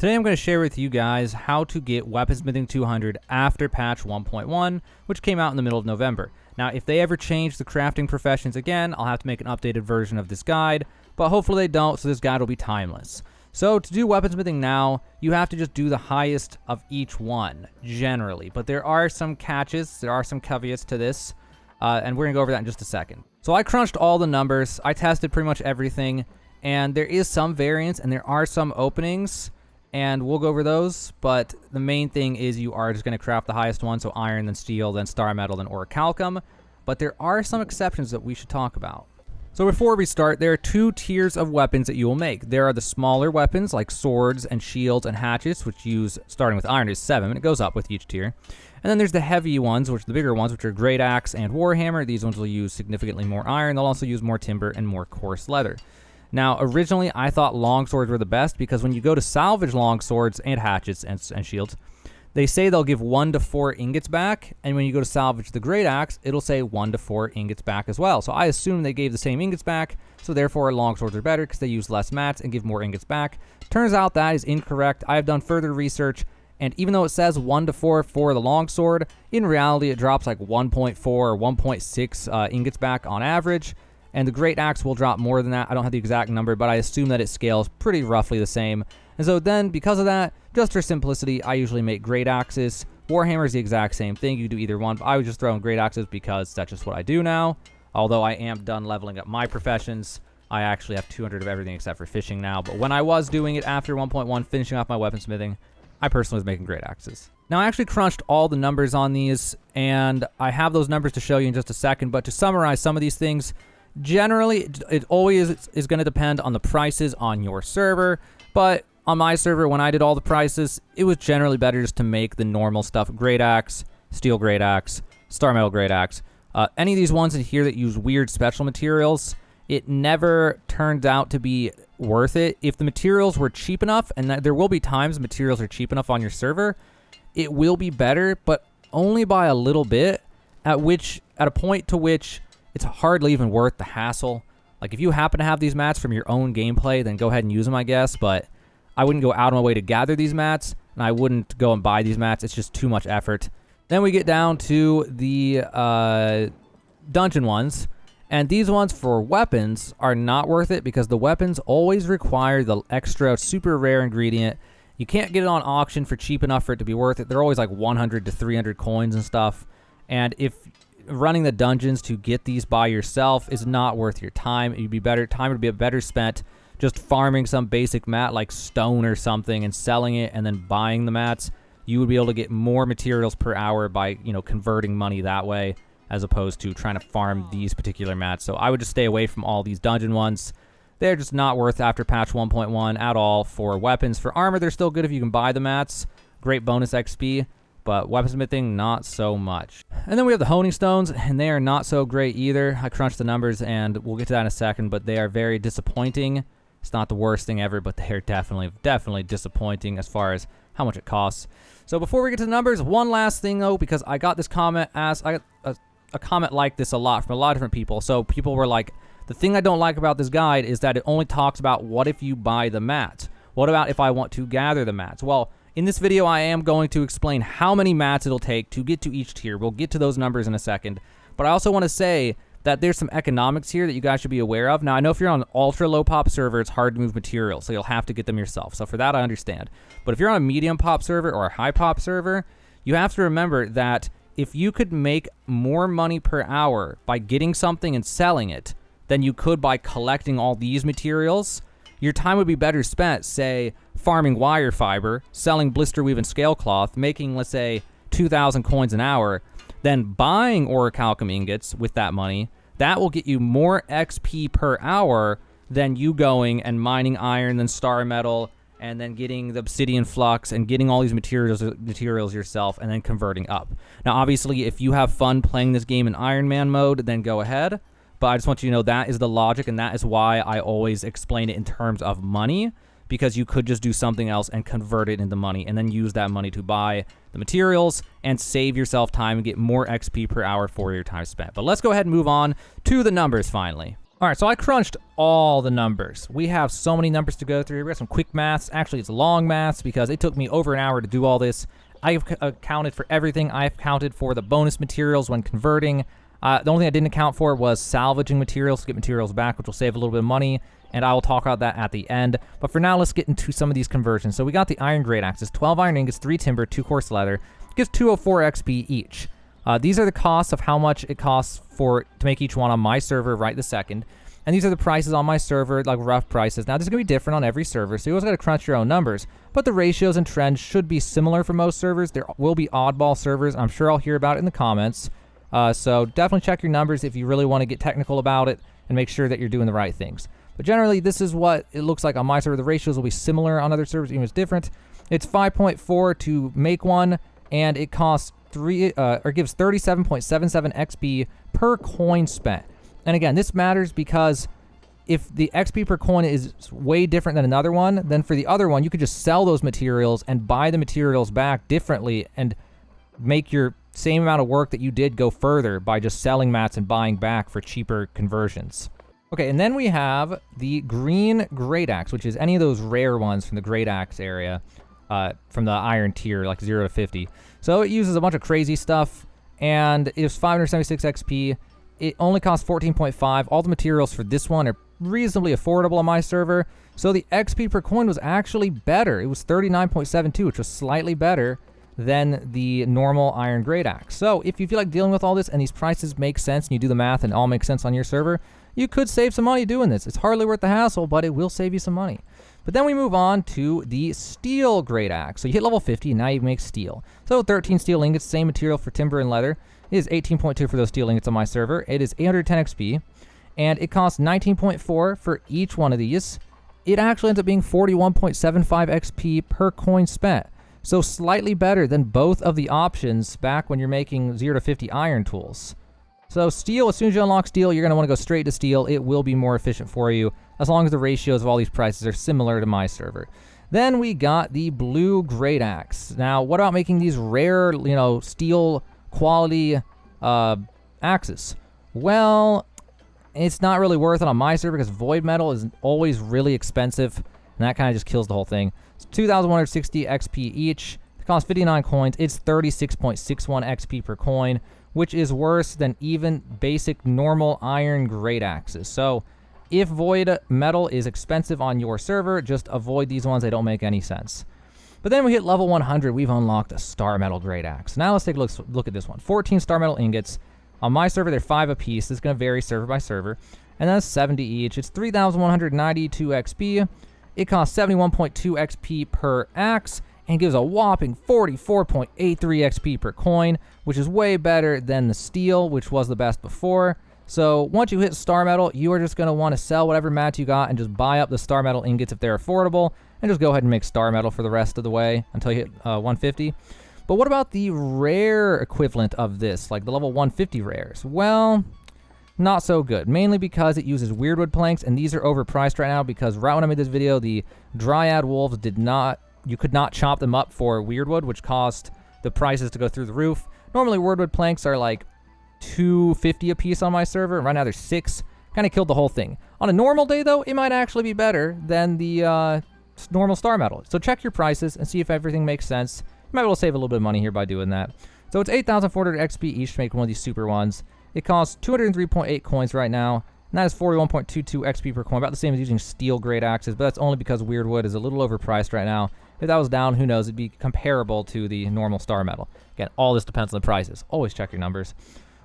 Today I'm going to share with you guys how to get Weaponsmithing 200 after patch 1.1, which came out in the middle of November. Now, if they ever change the crafting professions again, I'll have to make an updated version of this guide, but hopefully they don't, so this guide will be timeless. So to do Weaponsmithing now, you have to just do the highest of each one, generally. But there are some catches, there are some caveats to this, and we're going to go over that in just a second. So I crunched all the numbers, I tested pretty much everything, and there is some variance and there are some openings, and we'll go over those, but the main thing is you are just going to craft the highest one, so iron, then steel, then star metal, then orichalcum, but there are some exceptions that we should talk about. So before we start, there are two tiers of weapons that you will make. There are the smaller weapons like swords and shields and hatchets, which use, starting with iron, is 7, and it goes up with each tier. And then there's the heavy ones, which are the bigger ones, which are great axe and warhammer. These ones will use significantly more iron. They'll also use more timber and more coarse leather. Now, originally, I thought longswords were the best because when you go to salvage longswords and hatchets and shields, they say they'll give 1 to 4 ingots back, and when you go to salvage the great axe, it'll say 1 to 4 ingots back as well. So I assume they gave the same ingots back, so therefore longswords are better because they use less mats and give more ingots back. Turns out that is incorrect. I have done further research, and even though it says 1 to 4 for the longsword, in reality it drops like 1.4 or 1.6 ingots back on average. And the great axe will drop more than that. I don't have the exact number, but I assume that it scales pretty roughly the same. And so then, because of that, just for simplicity, I usually make great axes. Warhammer is the exact same thing. You do either one, but I would just throw in great axes because that's just what I do now. Although I am done leveling up my professions. I actually have 200 of everything except for fishing now. But when I was doing it after 1.1, finishing off my weaponsmithing, I personally was making great axes. Now, I actually crunched all the numbers on these, and I have those numbers to show you in just a second. But to summarize some of these things, generally, it always is going to depend on the prices on your server, but on my server, when I did all the prices, it was generally better just to make the normal stuff. Great axe, steel great axe, star metal great axe. Any of these ones in here that use weird special materials, it never turned out to be worth it. If the materials were cheap enough, and there will be times materials are cheap enough on your server, it will be better, but only by a little bit, at a point to which it's hardly even worth the hassle. Like, if you happen to have these mats from your own gameplay, then go ahead and use them, I guess. But I wouldn't go out of my way to gather these mats, and I wouldn't go and buy these mats. It's just too much effort. Then we get down to the dungeon ones. And these ones for weapons are not worth it because the weapons always require the extra super rare ingredient. You can't get it on auction for cheap enough for it to be worth it. They're always like 100 to 300 coins and stuff. And if running the dungeons to get these by yourself is not worth your time. Time would be better spent just farming some basic mat like stone or something and selling it and then buying the mats. You would be able to get more materials per hour by, converting money that way as opposed to trying to farm these particular mats. So I would just stay away from all these dungeon ones. They're just not worth after patch 1.1 at all for weapons. For armor, they're still good if you can buy the mats. Great bonus XP. But weaponsmithing, not so much. And then we have the honing stones, and they are not so great either. I crunched the numbers, and we'll get to that in a second, but they are very disappointing. It's not the worst thing ever, but they are definitely disappointing as far as how much it costs. So before we get to the numbers, one last thing, though, because I got this comment I got a comment like this a lot from a lot of different people. So people were like, the thing I don't like about this guide is that it only talks about what if you buy the mats. What about if I want to gather the mats? Well, in this video, I am going to explain how many mats it'll take to get to each tier. We'll get to those numbers in a second. But I also want to say that there's some economics here that you guys should be aware of. Now, I know if you're on an ultra low pop server, it's hard to move materials, so you'll have to get them yourself. So for that, I understand. But if you're on a medium pop server or a high pop server, you have to remember that if you could make more money per hour by getting something and selling it than you could by collecting all these materials, your time would be better spent, say, farming wire fiber, selling blister weave and scale cloth, making, let's say, 2,000 coins an hour, then buying orichalcum ingots with that money. That will get you more XP per hour than you going and mining iron, then star metal, and then getting the obsidian flux and getting all these materials yourself and then converting up. Now, obviously, if you have fun playing this game in Iron Man mode, then go ahead. But I just want you to know that is the logic, and that is why I always explain it in terms of money, because you could just do something else and convert it into money and then use that money to buy the materials and save yourself time and get more XP per hour for your time spent. But let's go ahead and move on to the numbers finally. All right, so I crunched all the numbers. We have so many numbers to go through. We got some quick maths. Actually, it's long maths because it took me over an hour to do all this. I've accounted for everything. I've accounted for the bonus materials when converting. The only thing I didn't account for was salvaging materials to get materials back, which will save a little bit of money, and I will talk about that at the end. But for now, let's get into some of these conversions. So we got the iron great axes, 12 iron ingots, 3 timber, 2 coarse leather. It gives 204 XP each. These are the costs of how much it costs to make each one on my server right this second. And these are the prices on my server, like rough prices. Now, this is going to be different on every server, so you always got to crunch your own numbers. But the ratios and trends should be similar for most servers. There will be oddball servers. I'm sure I'll hear about it in the comments. So definitely check your numbers if you really want to get technical about it and make sure that you're doing the right things. But generally, this is what it looks like on my server. The ratios will be similar on other servers, even if it's different. It's 5.4 to make one, and it costs gives 37.77 XP per coin spent. And again, this matters because if the XP per coin is way different than another one, then for the other one, you could just sell those materials and buy the materials back differently and make your same amount of work that you did go further by just selling mats and buying back for cheaper conversions. Okay, and then we have the green great axe, which is any of those rare ones from the great axe area, from the iron tier, like 0 to 50. So it uses a bunch of crazy stuff, and it's 576 XP. It only costs 14.5. All the materials for this one are reasonably affordable on my server. So the XP per coin was actually better. It was 39.72, which was slightly better than the normal iron great axe. So if you feel like dealing with all this and these prices make sense and you do the math and it all makes sense on your server, you could save some money doing this. It's hardly worth the hassle, but it will save you some money. But then we move on to the steel great axe. So you hit level 50 and now you make steel. So 13 steel ingots, same material for timber and leather. It is 18.2 for those steel ingots on my server. It is 810 XP, and it costs 19.4 for each one of these. It actually ends up being 41.75 XP per coin spent. So slightly better than both of the options back when you're making 0 to 50 iron tools. So steel, as soon as you unlock steel, you're going to want to go straight to steel. It will be more efficient for you, as long as the ratios of all these prices are similar to my server. Then we got the blue great axe. Now, what about making these rare, steel quality axes? Well, it's not really worth it on my server because void metal is always really expensive, and that kind of just kills the whole thing. It's 2,160 XP each. It costs 59 coins. It's 36.61 XP per coin, which is worse than even basic normal iron great axes. So if void metal is expensive on your server, just avoid these ones. They don't make any sense. But then we hit level 100, we've unlocked a star metal great axe. Now let's take a look at this one. 14 star metal ingots. On my server, they're 5 apiece. This is going to vary server by server. And that's 70 each. It's 3,192 XP. It costs 71.2 XP per axe and gives a whopping 44.83 XP per coin, which is way better than the steel, which was the best before. So once you hit star metal, you are just going to want to sell whatever mats you got and just buy up the star metal ingots if they're affordable, and just go ahead and make star metal for the rest of the way until you hit 150. But what about the rare equivalent of this, like the level 150 rares? Well, not so good, mainly because it uses weirdwood planks, and these are overpriced right now because right when I made this video, the dryad wolves you could not chop them up for weirdwood, which caused the prices to go through the roof. Normally, weirdwood planks are like $250 a piece on my server. Right now, they're $6. Kind of killed the whole thing. On a normal day, though, it might actually be better than the normal star metal. So check your prices and see if everything makes sense. You might be able to save a little bit of money here by doing that. So it's 8,400 XP each to make one of these super ones. It costs 203.8 coins right now, and that is 41.22 XP per coin, about the same as using steel great axes, but that's only because weirdwood is a little overpriced right now. If that was down, who knows, it'd be comparable to the normal star metal. Again, all this depends on the prices. Always check your numbers.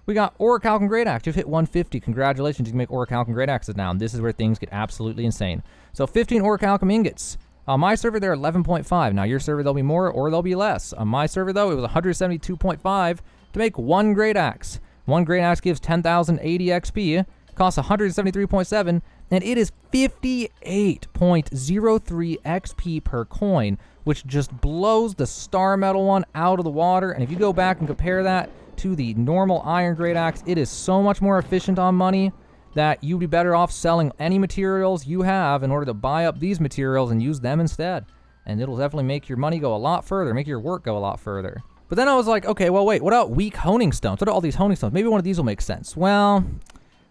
We got Orichalcum Great Axe. You've hit 150. Congratulations, you can make Orichalcum Great Axes now, and this is where things get absolutely insane. So 15 Orichalcum ingots. On my server, they're 11.5. Now, your server, there'll be more or there'll be less. On my server, though, it was 172.5 to make one Great Axe. One Great Axe gives 10,080 XP, costs 173.7, and it is 58.03 XP per coin, which just blows the star metal one out of the water. And if you go back and compare that to the normal iron Great Axe, it is so much more efficient on money that you'd be better off selling any materials you have in order to buy up these materials and use them instead. And it'll definitely make your money go a lot further, make your work go a lot further. But then I was like, okay, well, wait, what about weak honing stones? What are all these honing stones? Maybe one of these will make sense. Well,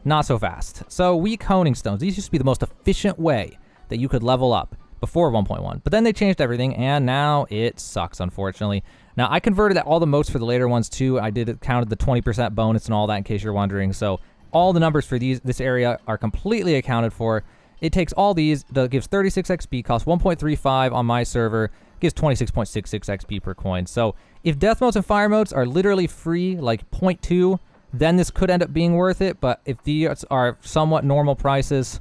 not so fast. So weak honing stones. These used to be the most efficient way that you could level up before 1.1. But then they changed everything, and now it sucks, unfortunately. Now, I converted all the motes for the later ones, too. I counted the 20% bonus and all that, in case you're wondering. So all the numbers for this area are completely accounted for. It takes all these, that gives 36 XP, costs 1.35 on my server, gives 26.66 XP per coin. So if death motes and fire motes are literally free, like 0.2, then this could end up being worth it. But if these are somewhat normal prices,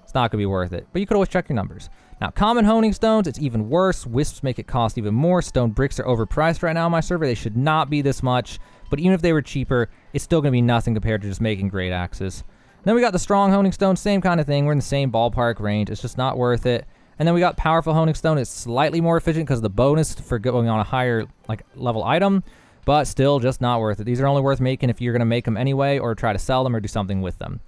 it's not going to be worth it. But you could always check your numbers. Now, common honing stones, it's even worse. Wisps make it cost even more. Stone bricks are overpriced right now on my server. They should not be this much. But even if they were cheaper, it's still going to be nothing compared to just making great axes. Then we got the strong honing stone, same kind of thing. We're in the same ballpark range. It's just not worth it. And then we got powerful honing stone. It's slightly more efficient because of the bonus for going on a higher level item, but still just not worth it. These are only worth making if you're going to make them anyway or try to sell them or do something with them.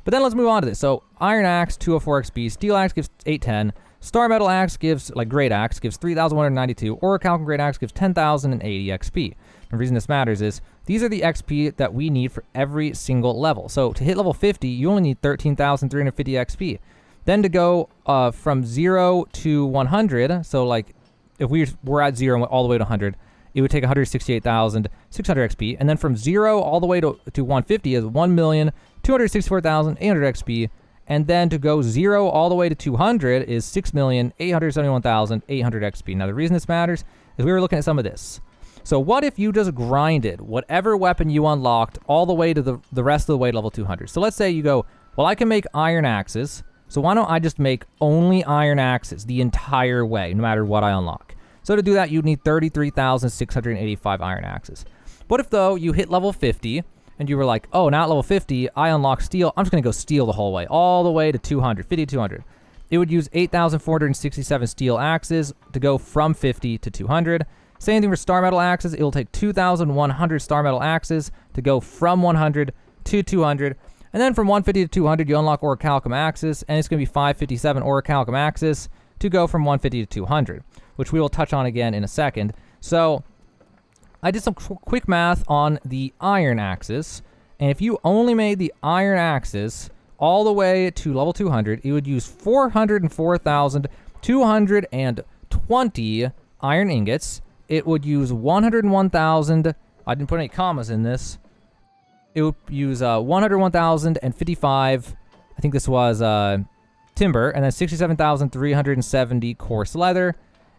But then let's move on to this. So iron axe, 204 XP. Steel axe gives 810. Star metal axe gives, great axe, gives 3,192. Orichalcum great axe gives 10,080 XP. The reason this matters is these are the XP that we need for every single level. So to hit level 50, you only need 13,350 XP. Then to go from 0 to 100, so if we were at 0 and went all the way to 100, it would take 168,600 XP. And then from 0 all the way to 150 is 1,264,800 XP. And then to go 0 all the way to 200 is 6,871,800 XP. Now the reason this matters is we were looking at some of this. So what if you just grinded whatever weapon you unlocked all the way to the rest of the way to level 200? So let's say you go, well, I can make iron axes, so why don't I just make only iron axes the entire way, no matter what I unlock? So to do that, you'd need 33,685 iron axes. What if, though, you hit level 50, and you were like, oh, now at level 50, I unlock steel. I'm just going to go steel the whole way, all the way to 200, 50 to 200. It would use 8,467 steel axes to go from 50 to 200. Same thing for star metal axes. It will take 2,100 star metal axes to go from 100 to 200. And then from 150 to 200, you unlock orichalcum axes, and it's going to be 557 orichalcum axes to go from 150 to 200, which we will touch on again in a second. So I did some quick math on the iron axes, and if you only made the iron axes all the way to level 200, it would use 404,220 iron ingots. It would use 101,000, I didn't put any commas in this. It would use 101,055, I think this was timber, and then 67,370 coarse leather.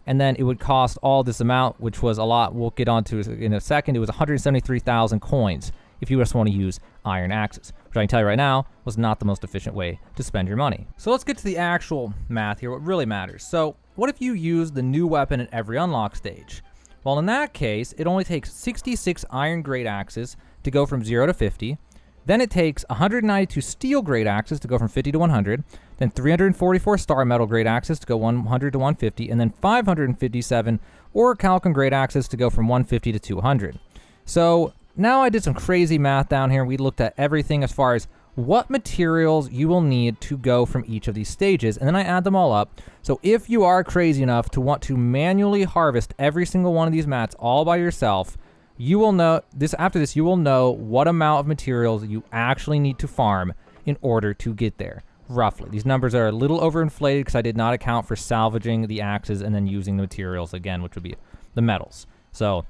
And then it would cost all this amount, which was a lot. We'll get onto in a second. It was 173,000 coins if you just want to use iron axes, which I can tell you right now was not the most efficient way to spend your money. So let's get to the actual math here, what really matters. So what if you use the new weapon at every unlock stage? Well, in that case, it only takes 66 iron great axes to go from 0 to 50. Then it takes 192 steel great axes to go from 50 to 100. Then 344 star metal great axes to go 100 to 150. And then 557 orichalcum great axes to go from 150 to 200. So now I did some crazy math down here. We looked at everything as far as what materials you will need to go from each of these stages, and then I add them all up. So if you are crazy enough to want to manually harvest every single one of these mats all by yourself, you will know this. After this, you will know what amount of materials you actually need to farm in order to get there. Roughly, these numbers are a little overinflated because I did not account for salvaging the axes and then using the materials again, which would be the metals. So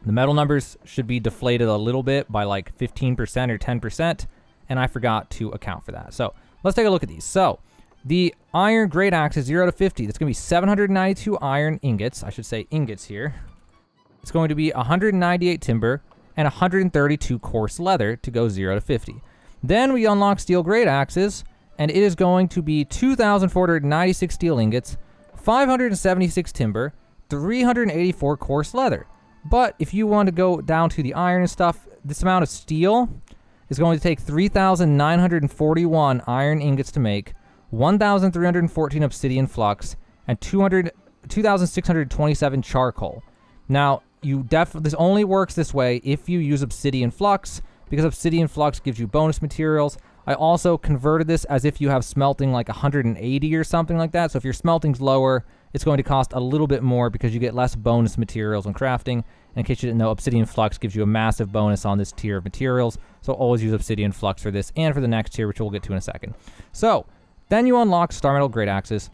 the metal numbers should be deflated a little bit by like 15% or 10%, and I forgot to account for that. So let's take a look at these. So the iron great axe is 0 to 50. That's going to be 792 iron ingots. I should say ingots here. It's going to be 198 timber and 132 coarse leather to go 0 to 50. Then we unlock steel great axes, and it is going to be 2,496 steel ingots, 576 timber, 384 coarse leather. But if you want to go down to the iron and stuff, this amount of steel is going to take 3,941 iron ingots to make, 1,314 obsidian flux, and 2,627 charcoal. Now, this only works this way if you use obsidian flux, because obsidian flux gives you bonus materials. I also converted this as if you have smelting like 180 or something like that. So if your smelting's lower, it's going to cost a little bit more because you get less bonus materials when crafting. And in case you didn't know, obsidian flux gives you a massive bonus on this tier of materials. So always use obsidian flux for this and for the next tier, which we'll get to in a second. So then you unlock star metal great axes.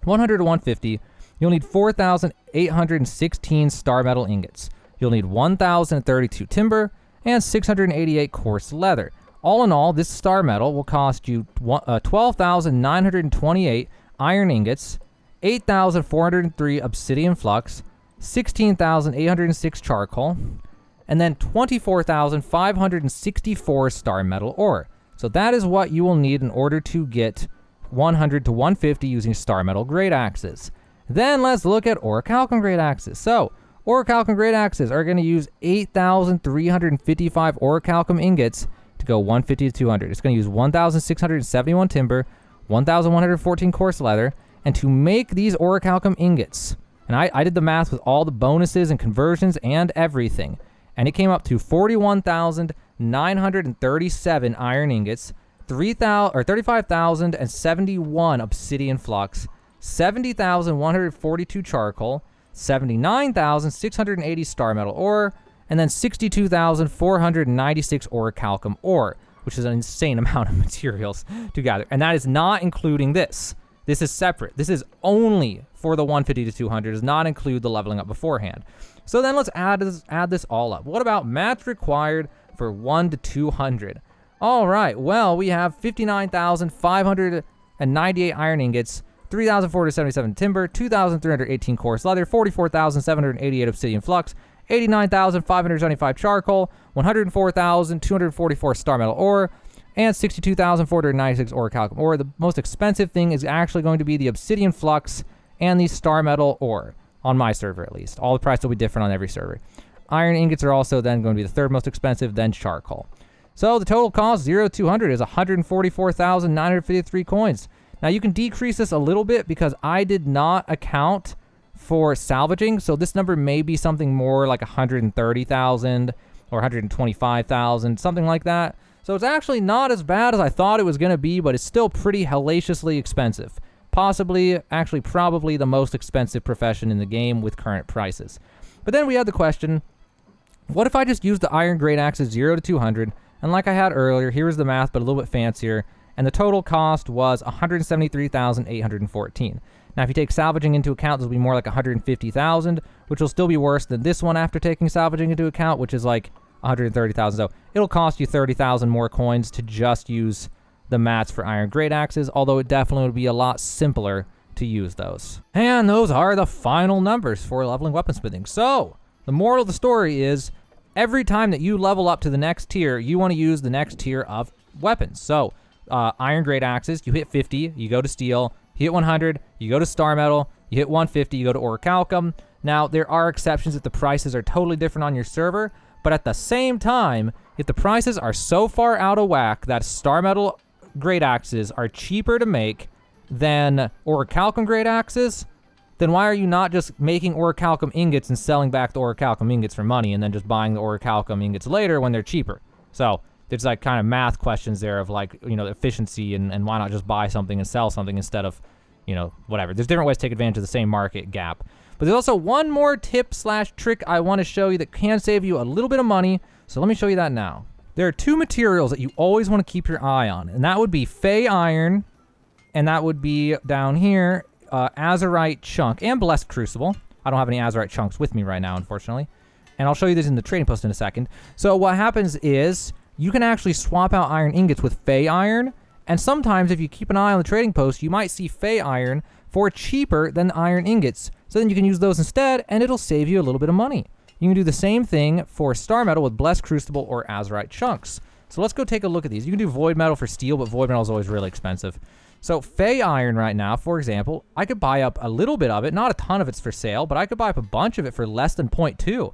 100 to 150. You'll need 4,816 star metal ingots. You'll need 1,032 timber and 688 coarse leather. All in all, this star metal will cost you 12,928 iron ingots, 8,403 obsidian flux, 16,806 charcoal, and then 24,564 star metal ore. So that is what you will need in order to get 100 to 150 using star metal great axes. Then let's look at orichalcum great axes. So orichalcum great axes are going to use 8,355 orichalcum ingots to go 150 to 200. It's going to use 1,671 timber, 1,114 coarse leather, and to make these orichalcum ingots, and I did the math with all the bonuses and conversions and everything, and it came up to 41,937 iron ingots, 35,071 obsidian flux, 70,142 charcoal, 79,680 star metal ore, and then 62,496 orichalcum ore, which is an insane amount of materials to gather. And that is not including this. This is separate. This is only for the 150 to 200. It does not include the leveling up beforehand. So then let's add this all up. What about mats required for 1 to 200? All right, well, we have 59,598 iron ingots, 3,477 timber, 2,318 coarse leather, 44,788 obsidian flux, 89,575 charcoal, 104,244 star metal ore, and 62,496 orichalcum ore. The most expensive thing is actually going to be the obsidian flux and the star metal ore, on my server at least. All the prices will be different on every server. Iron ingots are also then going to be the third most expensive, then charcoal. So the total cost 0 to 200 is 144,953 coins. Now you can decrease this a little bit because I did not account for salvaging, so this number may be something more like 130,000 or 125,000, something like that. So it's actually not as bad as I thought it was going to be, but it's still pretty hellaciously expensive. Possibly, actually probably the most expensive profession in the game with current prices. But then we had the question, what if I just use the iron great axes 0 to 200, and like I had earlier, here was the math, but a little bit fancier, and the total cost was 173,814. Now, if you take salvaging into account, this will be more like 150,000, which will still be worse than this one after taking salvaging into account, which is like 130,000. So it'll cost you 30,000 more coins to just use the mats for iron great axes, although it definitely would be a lot simpler to use those. And those are the final numbers for leveling weaponsmithing. So the moral of the story is every time that you level up to the next tier, you want to use the next tier of weapons. So iron great axes, you hit 50, you go to steel. You hit 100, you go to star metal. You hit 150, you go to orichalcum. Now, there are exceptions if the prices are totally different on your server, but at the same time, if the prices are so far out of whack that star metal great axes are cheaper to make than orichalcum great axes, then why are you not just making orichalcum ingots and selling back the orichalcum ingots for money and then just buying the orichalcum ingots later when they're cheaper? So there's like kind of math questions there of like, you know, efficiency and why not just buy something and sell something instead of, you know, whatever. There's different ways to take advantage of the same market gap. But there's also one more tip / trick I want to show you that can save you a little bit of money. So let me show you that now. There are two materials that you always want to keep your eye on, and that would be Fey Iron, and that would be down here, Azurite Chunk, and Blessed Crucible. I don't have any Azurite Chunks with me right now, unfortunately. And I'll show you this in the trading post in a second. So what happens is you can actually swap out iron ingots with Fey Iron, and sometimes if you keep an eye on the trading post, you might see Fey Iron for cheaper than iron ingots. So then you can use those instead, and it'll save you a little bit of money. You can do the same thing for star metal with Blessed Crucible or Azurite Chunks. So let's go take a look at these. You can do void metal for steel, but void metal is always really expensive. So Fey Iron right now, for example, I could buy up a little bit of it. Not a ton of it's for sale, but I could buy up a bunch of it for less than 0.2.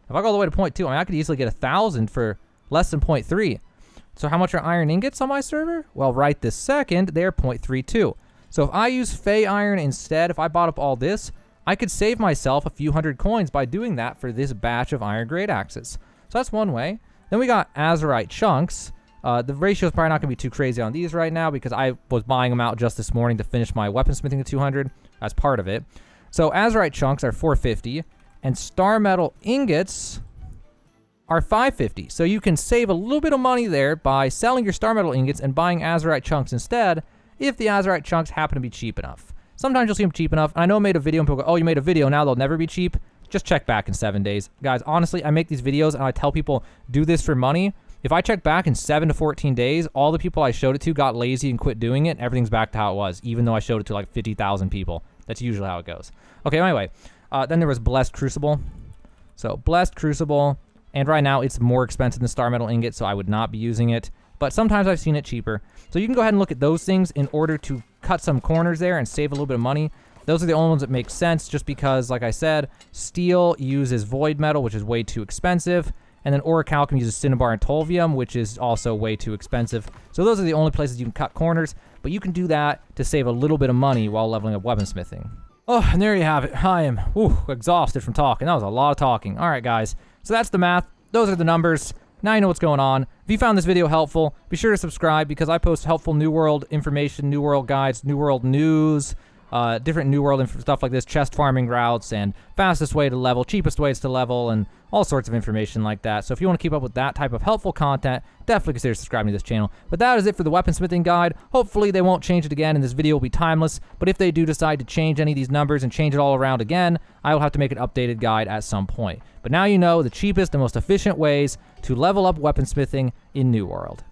If I go all the way to 0.2, I mean, I could easily get 1,000 for less than 0.3. So how much are iron ingots on my server? Well, right this second, they're 0.32. So if I use Fey Iron instead, if I bought up all this, I could save myself a few hundred coins by doing that for this batch of iron great axes. So that's one way. Then we got Azurite Chunks. The ratio is probably not going to be too crazy on these right now because I was buying them out just this morning to finish my weaponsmithing to 200. That's part of it. So Azurite Chunks are 450, and star metal ingots are 550. So you can save a little bit of money there by selling your star metal ingots and buying azurite chunks instead, if the azurite chunks happen to be cheap enough. Sometimes you'll see them cheap enough. I know I made a video and people go, oh, you made a video, now they'll never be cheap. Just check back in 7 days. Guys, honestly, I make these videos and I tell people, do this for money. If I check back in 7 to 14 days, all the people I showed it to got lazy and quit doing it, and everything's back to how it was, even though I showed it to like 50,000 people. That's usually how it goes. Okay, anyway, then there was Blessed Crucible. So Blessed Crucible, and right now it's more expensive than Star Metal Ingot, so I would not be using it. But sometimes I've seen it cheaper. So you can go ahead and look at those things in order to cut some corners there and save a little bit of money. Those are the only ones that make sense just because, like I said, steel uses void metal, which is way too expensive. And then orichalcum uses cinnabar and tolvium, which is also way too expensive. So those are the only places you can cut corners, but you can do that to save a little bit of money while leveling up weaponsmithing. Oh, and there you have it. I am exhausted from talking. That was a lot of talking. All right, guys. So that's the math. Those are the numbers. Now you know what's going on. If you found this video helpful, be sure to subscribe because I post helpful New World information, New World guides, New World news, different New World stuff like this, chest farming routes, and fastest way to level, cheapest ways to level, and all sorts of information like that. So if you want to keep up with that type of helpful content, definitely consider subscribing to this channel. But that is it for the weaponsmithing guide. Hopefully they won't change it again and this video will be timeless, but if they do decide to change any of these numbers and change it all around again, I will have to make an updated guide at some point. But now you know the cheapest and most efficient ways to level up weaponsmithing in New World.